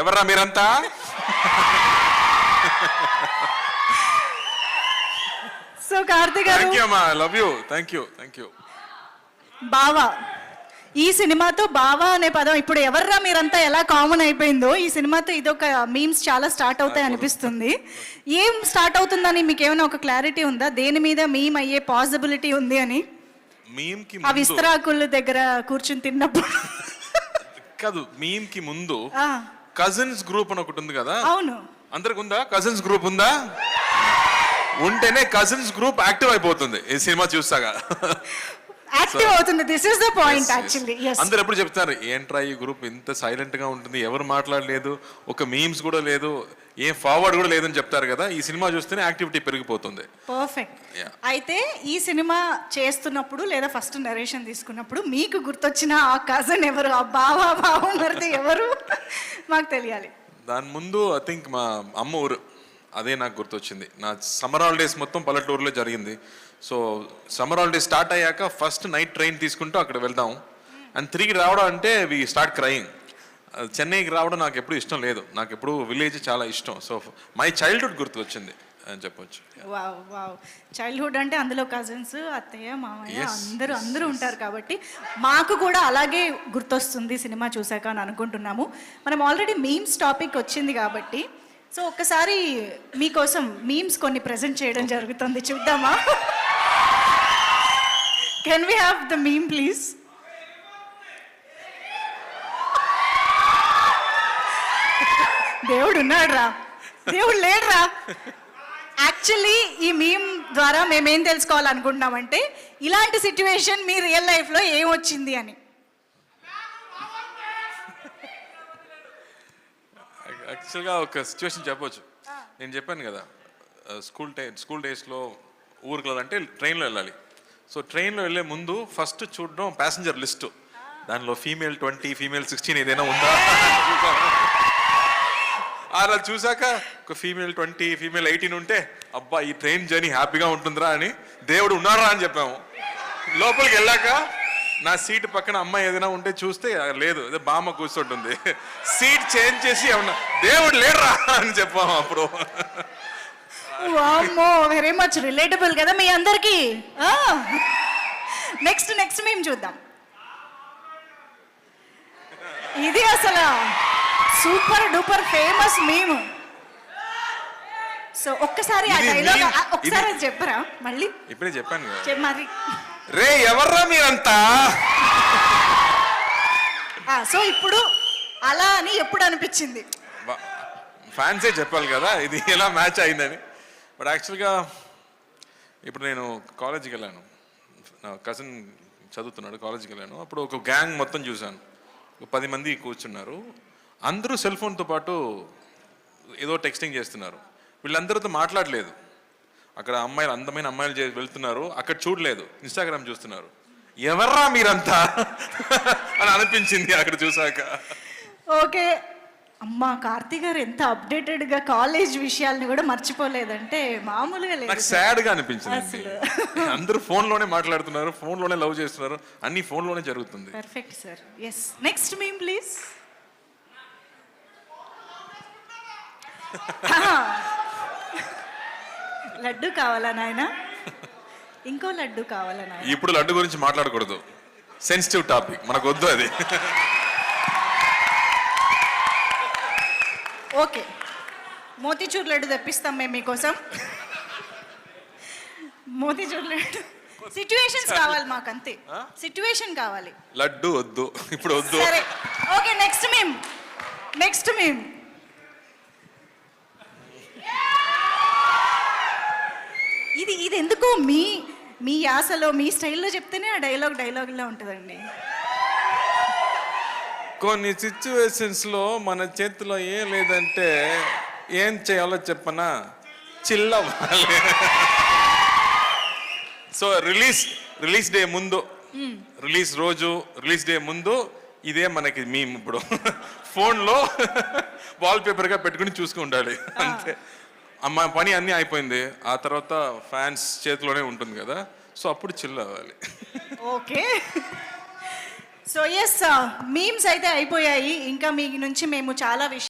ఎవర్రా మీరంతా? సో కార్తిక్ గారు, థ్యాంక్ యూ అమ్మా, I love you. Thank you. బావా, ఈ సినిమాతో బావా అనే పదం ఇప్పుడు ఎవర్రా మీరంతా ఎలా కామన్ అయిపోయిందో, ఈ సినిమాతో ఇదొక మీమ్స్ చాలా స్టార్ట్ అవుతాయి అనిపిస్తుంది. ఏం స్టార్ట్ అవుతుందని మీకు ఏమైనా ఒక క్లారిటీ ఉందా? దేని మీద మీమ్ అయ్యే పాసిబిలిటీ ఉంది అని? మీమ్ కి ఆ విస్తరాకుల దగ్గర కూర్చుని తిన్నప్పుడు కాదు, మీమ్ కి ముందు కజిన్స్ గ్రూప్ అని ఒకటి ఉంది కదా. అవును, అందరికి ఉందా? కజిన్స్ గ్రూప్ ఉందా? ఉంటేనే కజిన్స్ గ్రూప్ యాక్టివ్ అయిపోతుంది ఈ సినిమా చూస్తాగా. యాక్టివ్ అవుతుంది. This is the point actually. అందరు ఎప్పుడు చెప్తారు, ఏంట్రా ఈ గ్రూప్ ఇంత సైలెంట్ గా ఉంటుంది, ఎవరు మాట్లాడలేదు, ఒక మీమ్స్ కూడా లేదు, ఏం ఫార్వర్డ్ కూడా లేదని చెప్తారు కదా. ఈ సినిమా చూస్తేనే యాక్టివిటీ పెరిగిపోతుంది. పర్ఫెక్ట్. అయితే ఈ సినిమా చేస్తున్నప్పుడు లేదా ఫస్ట్ నరేషన్ తీసుకున్నప్పుడు మీకు గుర్తొచ్చిన ఆ కజన్ ఎవరు, ఆ బావమరిది ఎవరు మాకు తెలియాలి. దాని ముందు ఐ థింక్ మా అమ్మ ఊరు, అదే నాకు గుర్తొచ్చింది. నా సమ్మర్ హాలిడేస్ మొత్తం పల్లెటూరులో జరిగింది. సో సమ్మర్ హాలిడేస్ స్టార్ట్ అయ్యాక ఫస్ట్ నైట్ ట్రైన్ తీసుకుంటూ అక్కడ వెళ్దాం అండ్ తిరిగి రావడం అంటే వి స్టార్ట్ క్రయింగ్. చెన్నైకి రావడం నాకు ఎప్పుడు ఇష్టం లేదు, నాకు ఎప్పుడు విలేజ్ చాలా ఇష్టం. సో మై చైల్డ్హుడ్ గుర్తు వచ్చింది అని చెప్పొచ్చు. వావ్ వావ్, చైల్డ్హుడ్ అంటే అందులో కజిన్స్, అత్తయ్య, మామయ్య అందరూ ఉంటారు కాబట్టి మాకు కూడా అలాగే గుర్తొస్తుంది సినిమా చూసాక అని అనుకుంటున్నాము. మనం ఆల్రెడీ మీమ్స్ టాపిక్ వచ్చింది కాబట్టి సో ఒక్కసారి మీకోసం మీమ్స్ కొన్ని ప్రెజెంట్ చేయడం జరుగుతుంది, చూద్దామా? Can we have the meme please? దేవుడు ఉన్నాడు రా, దేవుడు లేడురా. యాక్చువల్లీ ఈ మీమ్ ద్వారా మేమేం తెలుసుకోవాలనుకుంటున్నామంటే ఇలాంటి సిచ్యువేషన్ మీ రియల్ లైఫ్లో ఏమొచ్చింది అని. యాక్చువల్గా ఒక సిచ్యువేషన్ చెప్పొచ్చు. నేను చెప్పాను కదా, స్కూల్ డేస్లో ఊరికి వెళ్ళాలంటే ట్రైన్లో వెళ్ళాలి. సో ట్రైన్లో వెళ్ళే ముందు ఫస్ట్ చూడడం ప్యాసింజర్ లిస్టు, దానిలో ఫీమేల్ 20 ఫీమేల్ 16 ఏదైనా ఉందా అలా చూసాక ఒక ఫీమేల్ 20 ఫీమేల్ 18 ఉంటే అబ్బా ఈ ట్రైన్ జర్నీ హ్యాపీగా ఉంటుందిరా అని దేవుడు ఉన్నారా అని చెప్పాము. లోపలికి వెళ్ళాక నా సీట్ పక్కన అమ్మాయి ఏదైనా ఉంటే చూస్తే లేదు, అదే బామ్మ కూర్చుంటుంది. సీట్ చేంజ్ చేసి ఏమన్నా దేవుడు లేరా అని చెప్పాము. అప్పుడు వామ్మో, వెరీ మచ్ రిలేటబుల్ కదా మీ అందరికి. నెక్స్ట్ మేము చూద్దాం. ఇది అసలు super duper famous meme. So ఒక్కసారి ఆ డైలాగ్ ఒకసారి చెప్పరా మళ్ళీ? ఇప్పుడే చెప్పాను మరి. రే ఎవర్రా మీరంతా? సో ఇప్పుడు అలా అని ఎప్పుడు అనిపించింది? ఫ్యాన్సే చెప్పాలి కదా ఇది ఎలా మ్యాచ్ అయిందని. బట్ యాక్చువల్గా ఇప్పుడు నేను కాలేజీకి వెళ్ళాను, నా కజిన్ చదువుతున్నాడు, కాలేజీకి వెళ్ళాను. అప్పుడు ఒక గ్యాంగ్ మొత్తం చూశాను, 10 మంది కూర్చున్నారు. అందరూ సెల్ ఫోన్తో పాటు ఏదో టెక్స్టింగ్ చేస్తున్నారు. వీళ్ళందరితో మాట్లాడలేదు. అక్కడ అమ్మాయిలు, అందమైన అమ్మాయిలు వెళ్తున్నారు, అక్కడ చూడలేదు, ఇన్స్టాగ్రామ్ చూస్తున్నారు. ఎవర్రా మీరంతా అని అనిపించింది అక్కడ చూసాక. ఓకే, అమ్మా కార్తీక్ గారు ఎంత అప్డేటెడ్గా కాలేజ్ విషయాల్ని కూడా మర్చిపోలేదంటే మామూలుగా లేదు. నాకు సాడ్గా అనిపించింది. అందరూ ఫోన్లోనే మాట్లాడుతున్నారు, ఫోన్లోనే లవ్ చేస్తున్నారు, అన్ని ఫోన్లోనే జరుగుతుంది. Perfect sir. Yes, next meme please. Laddu కావాలా నాయన? ఇంకో లడ్డు కావాలా నాయన? ఇప్పుడు లడ్డు గురించి మాట్లాడకూడదు, సెన్సిటివ్ టాపిక్, మనకు వద్దు అది. ఓకే, మోతీచూర్ లడ్డు తెప్పిస్తాం మేము మీకోసం. మోతీచూర్ లడ్డు సిచ్యువేషన్స్ కావాలి మాకు, అంతే. సిచ్యువేషన్ కావాలి, లడ్డు వద్దు, ఇప్పుడు వద్దు. సరే ఓకే, నెక్స్ట్ మీమ్. ఇది ఎందుకు మీ యాసలో మీ స్టైల్లో చెప్తేనే ఆ డైలాగ్లో ఉంటుందండి. కొన్ని సిచ్యువేషన్స్లో మన చేతిలో ఏం లేదంటే ఏం చేయాలో చెప్పనా, చిల్లవ్వాలి. సో రిలీజ్ డే ముందు, రిలీజ్ డే ముందు ఇదే మనకి మీమ్. ఇప్పుడు ఫోన్లో వాల్పేపర్గా పెట్టుకుని చూసుకుని ఉండాలి, అంతే. అమ్మ పని అన్నీ అయిపోయింది, ఆ తర్వాత ఫ్యాన్స్ చేతిలోనే ఉంటుంది కదా, సో అప్పుడు చిల్ అవ్వాలి. ఓకే, సో ఎస్, మీమ్స్ అయితే అయిపోయాయి. ఇంకా మీ నుంచి మేము చాలా